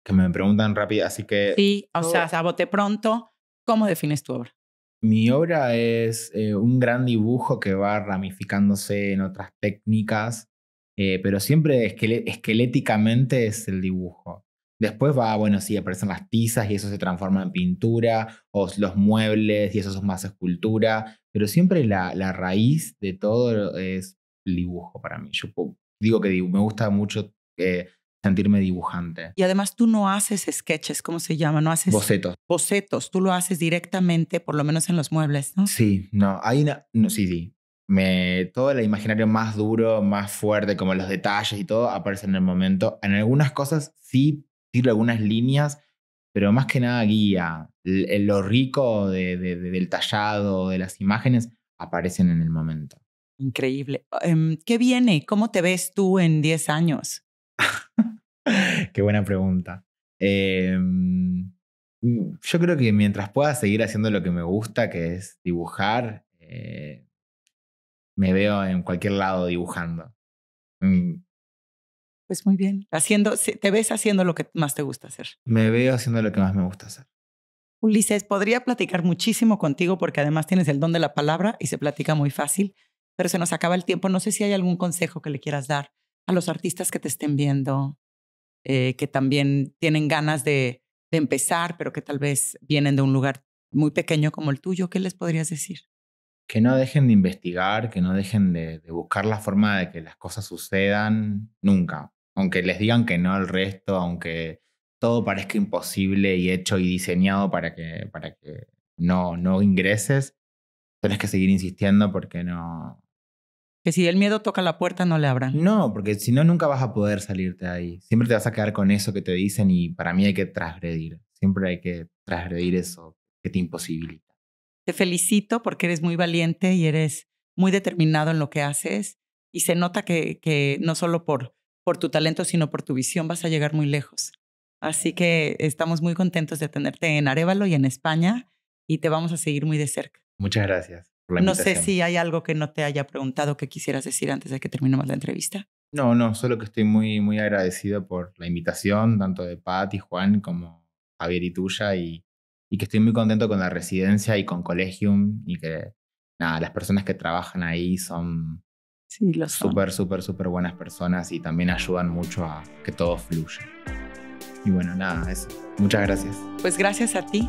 Que me preguntan rápido, así que... Sí, o sea, a bote pronto, ¿cómo defines tu obra? Mi obra es un gran dibujo que va ramificándose en otras técnicas, pero siempre esqueléticamente es el dibujo. Después sí, aparecen las tizas y eso se transforma en pintura, o los muebles y eso es más escultura, pero siempre la raíz de todo es el dibujo para mí. Yo digo que me gusta mucho sentirme dibujante. Y además tú no haces sketches, ¿cómo se llama? No haces bocetos. Bocetos, tú lo haces directamente, por lo menos en los muebles, ¿no? Sí, no, sí. Todo el imaginario más duro, más fuerte, como los detalles y todo, aparece en el momento. En algunas cosas sí tiro algunas líneas, pero más que nada guía. Lo rico del tallado, de las imágenes, aparecen en el momento. Increíble. ¿Qué viene? ¿Cómo te ves tú en 10 años? Qué buena pregunta. Yo creo que mientras pueda seguir haciendo lo que me gusta, que es dibujar, me veo en cualquier lado dibujando. Pues muy bien. ¿Te ves haciendo lo que más te gusta hacer? Me veo haciendo lo que más me gusta hacer. Ulises, podría platicar muchísimo contigo porque además tienes el don de la palabra y se platica muy fácil, pero se nos acaba el tiempo. No sé si hay algún consejo que le quieras dar a los artistas que te estén viendo, que también tienen ganas de empezar, pero que tal vez vienen de un lugar muy pequeño como el tuyo. ¿Qué les podrías decir? Que no dejen de investigar, que no dejen de buscar la forma de que las cosas sucedan nunca. Aunque les digan que no al resto, aunque todo parezca imposible y hecho y diseñado para que no ingreses, tenés que seguir insistiendo porque no... Que si el miedo toca la puerta, no le abran. No, porque si no, nunca vas a poder salirte de ahí. Siempre te vas a quedar con eso que te dicen y para mí hay que transgredir. Siempre hay que transgredir eso que te imposibilita. Te felicito porque eres muy valiente y eres muy determinado en lo que haces y se nota que no solo por tu talento, sino por tu visión vas a llegar muy lejos. Así que estamos muy contentos de tenerte en Arévalo y en España y te vamos a seguir muy de cerca. Muchas gracias por la No invitación. sé si hay algo que no te haya preguntado que quisieras decir antes de que terminemos la entrevista. No, solo que estoy muy, muy agradecido por la invitación, tanto de Pat y Juan como Javier y tuya, y que estoy muy contento con la residencia y con Collegium, y que nada, las personas que trabajan ahí son Sí, lo son. súper buenas personas y también ayudan mucho a que todo fluya. Y bueno, nada, eso. Muchas gracias. Pues gracias a ti.